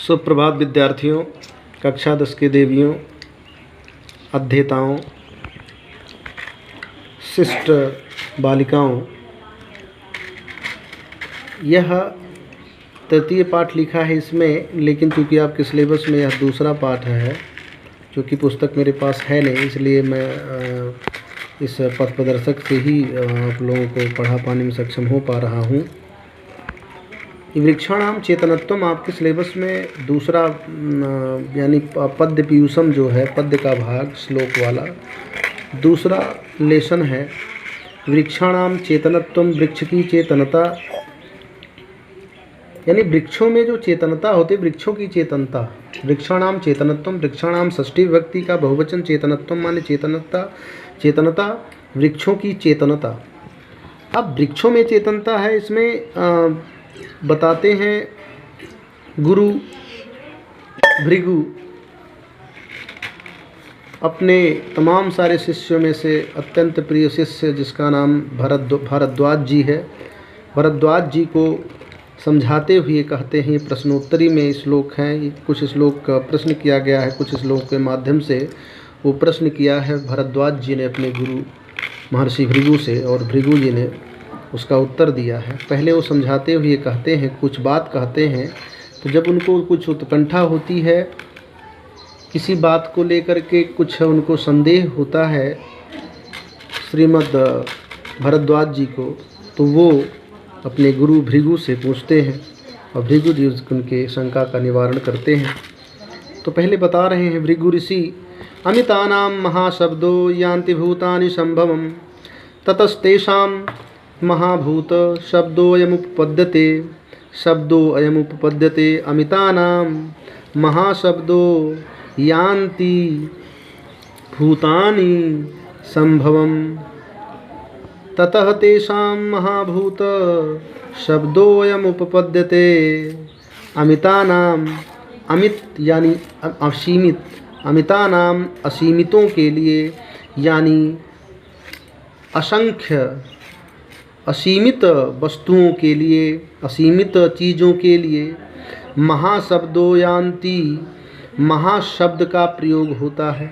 सुप्रभात विद्यार्थियों, कक्षा 10 के देवियों, अध्येताओं, शिष्ट बालिकाओं। यह तृतीय पाठ लिखा है इसमें, लेकिन चूँकि आपके सिलेबस में यह दूसरा पाठ है, क्योंकि पुस्तक मेरे पास है नहीं, इसलिए मैं इस पथ प्रदर्शक से ही आप लोगों को पढ़ा पाने में सक्षम हो पा रहा हूँ। वृक्षाणाम चेतनत्वम आपके सिलेबस में दूसरा यानी पद्य पीयूषम जो है, पद्य का भाग श्लोक वाला दूसरा लेसन है। वृक्षाणाम चेतनत्वम, वृक्ष की चेतनता, यानी वृक्षों में जो चेतनता होती है, वृक्षों की चेतनता। वृक्षाणाम चेतनत्वम, वृक्षाणाम षष्ठी विभक्ति का बहुवचन चेतनत्वम माने चेतनता, चेतनता, वृक्षों की चेतनता। अब वृक्षों में चेतनता है, इसमें बताते हैं गुरु भृगु अपने तमाम सारे शिष्यों में से अत्यंत प्रिय शिष्य जिसका नाम भारद्वाज जी है, भारद्वाज जी को समझाते हुए कहते हैं, प्रश्नोत्तरी में श्लोक हैं, कुछ श्लोक का प्रश्न किया गया है, कुछ श्लोक के माध्यम से वो प्रश्न किया है भारद्वाज जी ने अपने गुरु महर्षि भृगु से, और भृगु जी ने उसका उत्तर दिया है। पहले वो समझाते हुए कहते हैं, कुछ बात कहते हैं, तो जब उनको कुछ उत्कंठा होती है किसी बात को लेकर के, कुछ उनको संदेह होता है श्रीमद् भारद्वाज जी को, तो वो अपने गुरु भृगु से पूछते हैं और भृगु जी उनके शंका का निवारण करते हैं। तो पहले बता रहे हैं भृगु ऋषि, अमितानां महाशब्दो यान्ति भूतानि संभवम् ततस्तेषां महाभूत शब्दोऽयमुपपद्यते, शब्दोऽयमुपपद्यते, अमितानां महाशब्दो यान्ति भूतानि संभवम् ततः तेषां महाभूत शब्दोऽयमुपपद्यते, अमितानां, अमित यानी असीमित, अमितानां असीमितों के लिए, यानी असंख्य असीमित वस्तुओं के लिए, असीमित चीज़ों के लिए, महाशब्दो यान्ति, महाशब्द का प्रयोग होता है,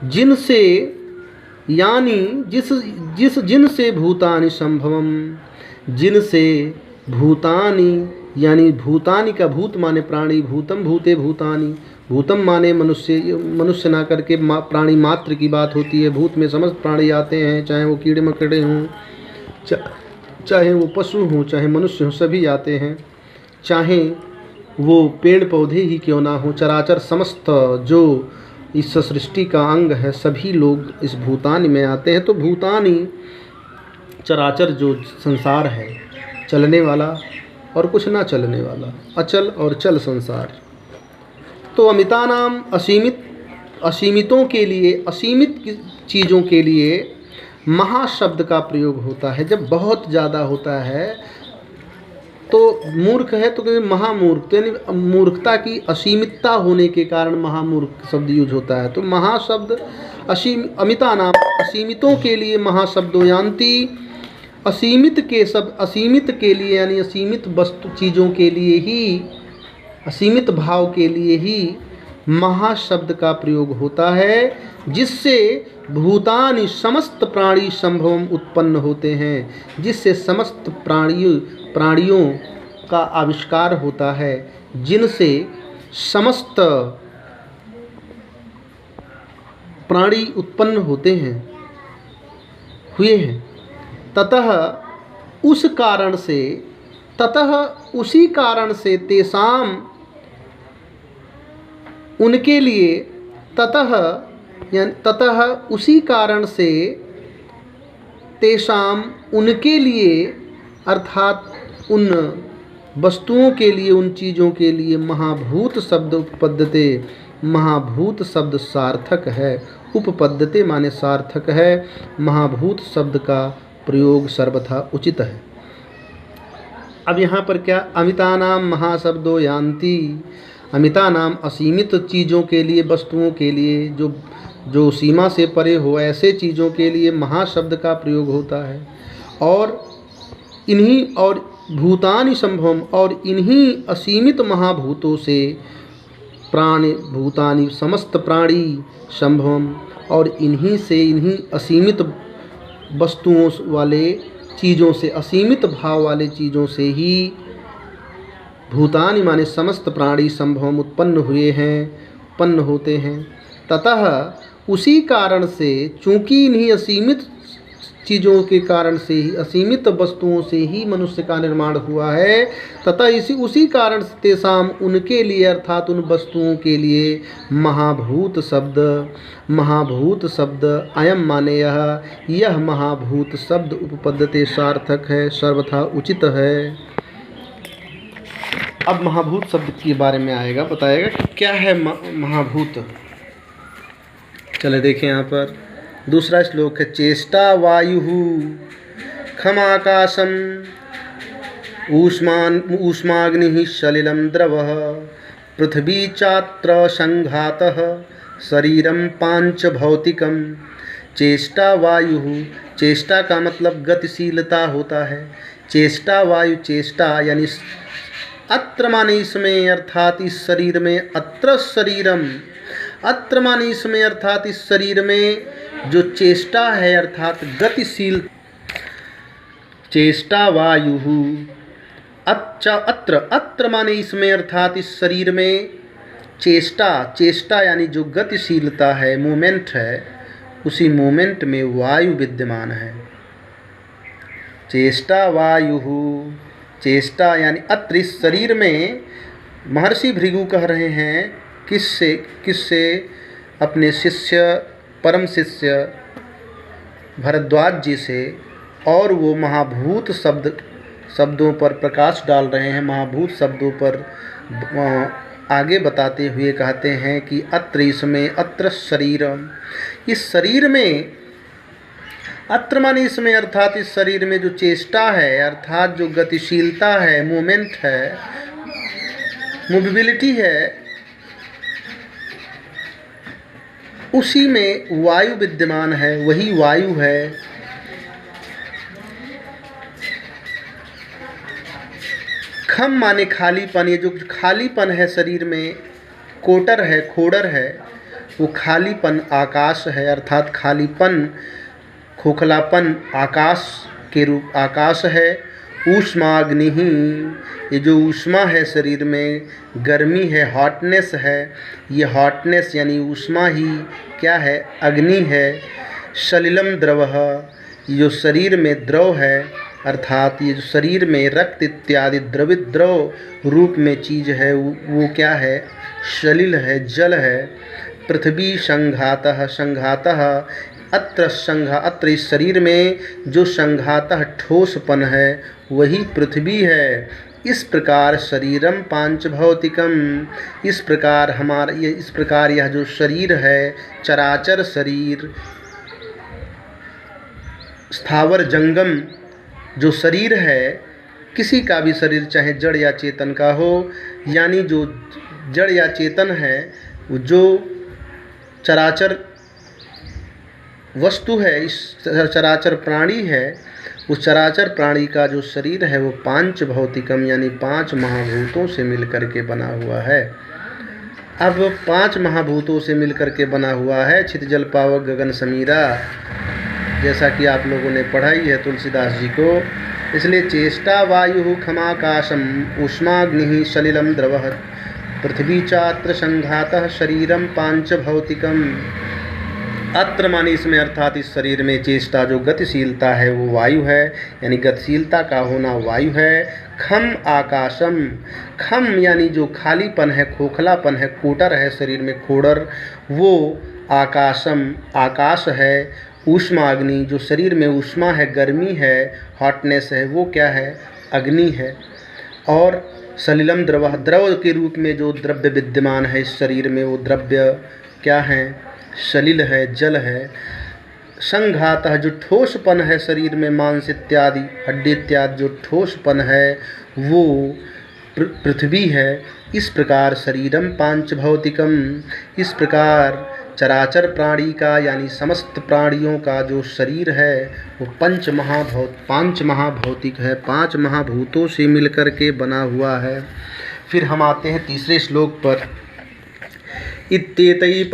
जिनसे यानी जिनसे भूतानि संभवम, जिनसे भूतानि यानी भूतानि का भूत माने प्राणी, भूतम भूते भूतानि, भूतम माने मनुष्य, मनुष्य ना करके प्राणी मात्र की बात होती है। भूत में समस्त प्राणी आते हैं, चाहे वो कीड़े मकड़े हों, चाहे वो पशु हों, चाहे मनुष्य हों, सभी आते हैं, चाहे वो पेड़ पौधे ही क्यों ना हो, चराचर समस्त जो इस सृष्टि का अंग है, सभी लोग इस भूतानि में आते हैं। तो भूतानि चराचर जो संसार है, चलने वाला और कुछ ना चलने वाला, अचल और चल संसार। तो अमितानाम असीमित, असीमितों के लिए, असीमित चीज़ों के लिए महाशब्द का प्रयोग होता है। जब बहुत ज़्यादा होता है तो मूर्ख है तो महामूर्ख, तो यानी मूर्खता की असीमितता होने के कारण महामूर्ख शब्द यूज होता है। तो महाशब्द अमितानाम असीमितों के लिए, महाशब्दो यान्ति, असीमित के शब्द, असीमित के लिए यानी असीमित वस्तु चीज़ों के लिए ही, असीमित भाव के लिए ही महाशब्द का प्रयोग होता है, जिससे भूतानि समस्त प्राणी संभवम उत्पन्न होते हैं, जिससे समस्त प्राणियों का आविष्कार होता है, जिनसे समस्त प्राणी उत्पन्न होते हैं, हुए हैं। ततः उस कारण से, ततः उसी कारण से, तेषाम उनके लिए, ततः यानी ततः उसी कारण से, तेषाम उनके लिए, अर्थात उन वस्तुओं के लिए, उन चीज़ों के लिए महाभूत शब्द उपपद्यते, महाभूत शब्द सार्थक है। उपपद्यते माने सार्थक है, महाभूत शब्द का प्रयोग सर्वथा उचित है। अब यहाँ पर क्या, अमितानाम महाशब्दो यान्ति, अमितानाम असीमित चीज़ों के लिए, वस्तुओं के लिए, जो सीमा से परे हो, ऐसे चीज़ों के लिए महाशब्द का प्रयोग होता है। और इन्हीं और भूतानि संभवम, और इन्हीं असीमित महाभूतों से प्राण भूतानि समस्त प्राणी संभवम, और इन्हीं से, इन्हीं असीमित वस्तुओं वाले चीज़ों से, असीमित भाव वाले चीज़ों से ही भूतानि माने समस्त प्राणी संभवम उत्पन्न हुए हैं, उत्पन्न होते हैं। ततः उसी कारण से, चूँकि इन्हीं असीमित चीज़ों के कारण से ही, असीमित वस्तुओं से ही मनुष्य का निर्माण हुआ है, तथा उसी कारण से तेषाम, उनके लिए अर्थात उन वस्तुओं के लिए महाभूत शब्द अयम माने यह महाभूत शब्द उपपद्यते सार्थक है, सर्वथा उचित है। अब महाभूत शब्द के बारे में आएगा, बताएगा कि क्या है महाभूत। चले देखें यहाँ पर दूसरा श्लोक है, चेष्टा वायु खमाकाशम ऊष्माग्नि सलिलम द्रवः पृथ्वी चात्र संघातः शरीरम पांच भौतिकम। चेष्टा वायु, चेष्टा का मतलब गतिशीलता होता है। चेष्टा वायु, चेष्टा यानी अत्र माने इसमें, अर्थात इस शरीर में, अत्र शरीरम, अत्र माने इसमें अर्थात इस शरीर में जो चेष्टा है अर्थात गतिशील। चेष्टा वायु अच्छा, अत्र माने इसमें अर्थात इस शरीर में चेष्टा यानी जो गतिशीलता है, मूवमेंट है, उसी मूवमेंट में वायु विद्यमान है। चेष्टा वायु, चेष्टा यानी अत्र इस शरीर में। महर्षि भृगु कह रहे हैं किससे अपने शिष्य, परम शिष्य भरद्वाज जी से, और वो महाभूत शब्दों पर प्रकाश डाल रहे हैं। महाभूत शब्दों पर आगे बताते हुए कहते हैं कि अत्र इसमें, अत्र शरीरम, इस शरीर में, अत्र माने इसमें अर्थात इस शरीर में जो चेष्टा है अर्थात जो गतिशीलता है, मूवमेंट है, मूविबिलिटी है, उसी में वायु विद्यमान है, वही वायु है। खम माने खालीपन, ये जो खालीपन है शरीर में, कोटर है, खोडर है, वो खालीपन आकाश है, अर्थात खालीपन, खोखलापन आकाश के रूप, आकाश है। ऊष्माग्नि, ये जो ऊष्मा है शरीर में, गर्मी है, हॉटनेस है, ये हॉटनेस यानी ऊष्मा ही क्या है, अग्नि है। सलिलम द्रवः, ये जो शरीर में द्रव है अर्थात ये जो शरीर में रक्त इत्यादि द्रवित द्रव रूप में चीज़ है वो क्या है, सलिल है, जल है। पृथ्वी संघातः, संघातः अत्र इस शरीर में जो संघातः ठोसपन है वही पृथ्वी है। इस प्रकार शरीरम पांच भौतिकम, इस प्रकार यह जो शरीर है, चराचर शरीर, स्थावर जंगम जो शरीर है, किसी का भी शरीर चाहे जड़ या चेतन का हो, यानी जो जड़ या चेतन है, वो जो चराचर वस्तु है, इस चराचर प्राणी है, उस चराचर प्राणी का जो शरीर है वो पांच भौतिकम यानी पांच महाभूतों से मिलकर के बना हुआ है। अब पांच महाभूतों से मिलकर के बना हुआ है, क्षित जल पावक गगन समीरा, जैसा कि आप लोगों ने पढ़ाई है तुलसीदास जी को। इसलिए चेष्टा वायु खमाकाशम ऊष्माग्नि सलिलम द्रवः पृथ्वी चात्र संघातः शरीरम पांच भौतिकम। अत्र माने इसमें अर्थात इस शरीर में चेष्टा जो गतिशीलता है वो वायु है, यानी गतिशीलता का होना वायु है। खम आकाशम, खम यानी जो खालीपन है, खोखलापन है, कोटर है शरीर में, खोडर, वो आकाशम आकाश है। ऊष्माग्नि जो शरीर में ऊष्मा है, गर्मी है, हॉटनेस है, वो क्या है, अग्नि है। और सलिलम द्रव, द्रव के रूप में जो द्रव्य विद्यमान है इस शरीर में वो द्रव्य क्या है, सलिल है, जल है। संघातः जो ठोसपन है शरीर में, मांस इत्यादि हड्डी इत्यादि जो ठोसपन है वो पृथ्वी है। इस प्रकार शरीरम पांच भौतिकम, इस प्रकार चराचर प्राणी का यानी समस्त प्राणियों का जो शरीर है वो पांच महाभौतिक है, 5 महाभूतों से मिलकर के बना हुआ है। फिर हम आते हैं तीसरे श्लोक पर। इत्येतैः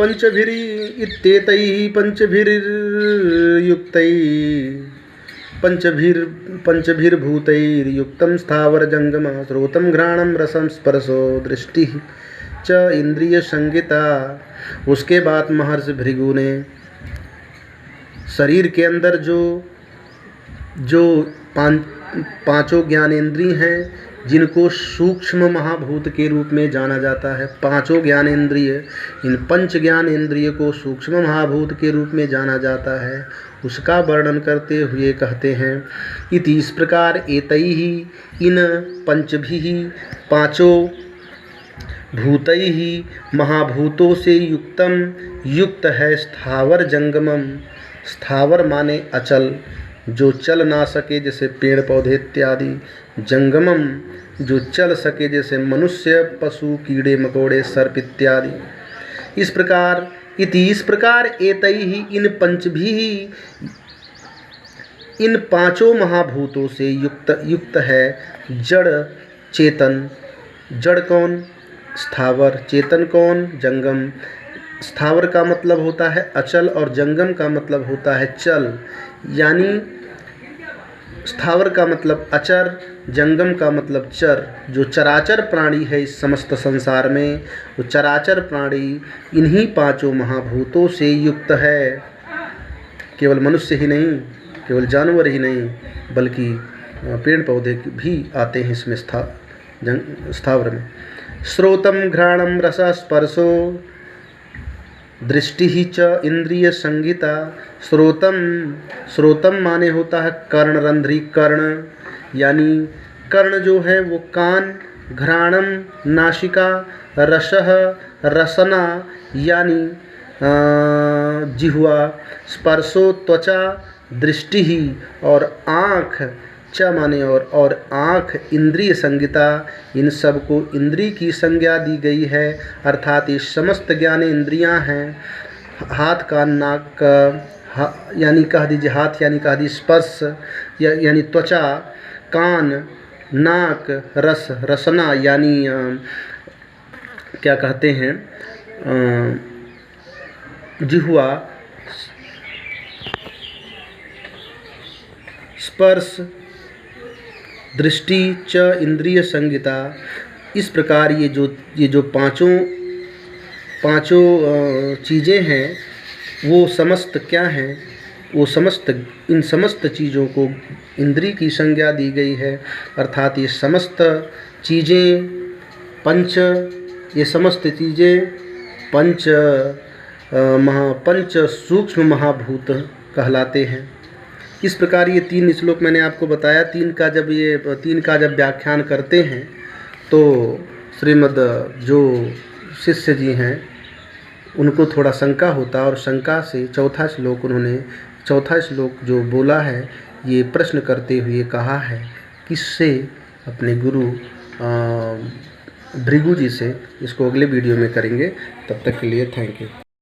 पंचभिर्भूतैर्युक्तं स्थावरजङ्गमं श्रोत्रं घ्राणं रसं स्पर्शो दृष्टिः च इंद्रिय संगिता। उसके बाद महर्षि भृगु ने शरीर के अंदर जो पांचों ज्ञानेंद्रिय हैं, जिनको सूक्ष्म महाभूत के रूप में जाना जाता है, पांचों ज्ञानेंद्रिय, इन पंच ज्ञानेंद्रिय को सूक्ष्म महाभूत के रूप में जाना जाता है, उसका वर्णन करते हुए कहते हैं इति इस प्रकार एतैः इन पंचभिः पांचों भूतैः महाभूतों से युक्त है स्थावर जंगमम। स्थावर माने अचल, जो चल ना सके जैसे पेड़ पौधे इत्यादि, जंगमम जो चल सके जैसे मनुष्य पशु कीड़े मकोड़े सर्प इत्यादि। इस प्रकार एतैः इन पंचभिः इन पांचों महाभूतों से युक्त है जड़ चेतन। जड़ कौन? स्थावर। चेतन कौन? जंगम। स्थावर का मतलब होता है अचल और जंगम का मतलब होता है चल। यानी स्थावर का मतलब अचर, जंगम का मतलब चर। जो चराचर प्राणी है इस समस्त संसार में, वो चराचर प्राणी इन्हीं पांचों महाभूतों से युक्त है। केवल मनुष्य ही नहीं, केवल जानवर ही नहीं, बल्कि पेड़ पौधे भी आते हैं इसमें स्थावर में। श्रोत्रम घ्राणम रस स्पर्शो दृष्टि च इंद्रिय संगीता। श्रोतम माने होता है कर्ण, रंध्री कर्ण, यानी कर्ण जो है वो कान, घ्राणम नासिका, रसः रसना यानी जिह्वा, स्पर्शो त्वचा, दृष्टि और आँख, च माने और आँख, इंद्रिय संगिता, इन सब को इंद्रिय की संज्ञा दी गई है। अर्थात ये समस्त ज्ञान इंद्रियां हैं। हाथ कान नाक यानी कह दीजिए हाथ, यानी कह दीजिए स्पर्श यानी त्वचा, कान नाक, रसना यानी क्या कहते हैं जिह्वा, स्पर्श, दृष्टि च इंद्रिय संगिता। इस प्रकार ये जो पांचों चीज़ें हैं वो समस्त क्या हैं? वो इन समस्त चीज़ों को इंद्रिय की संज्ञा दी गई है। अर्थात ये समस्त चीज़ें ये समस्त चीज़ें पंच सूक्ष्म महाभूत कहलाते हैं। इस प्रकार ये 3 श्लोक मैंने आपको बताया। 3 का जब व्याख्यान करते हैं तो श्रीमद् जो शिष्य जी हैं उनको थोड़ा शंका होता, और शंका से चौथा श्लोक जो बोला है ये प्रश्न करते हुए कहा है, किससे? अपने गुरु भृगु जी से। इसको अगले वीडियो में करेंगे। तब तक के लिए थैंक यू।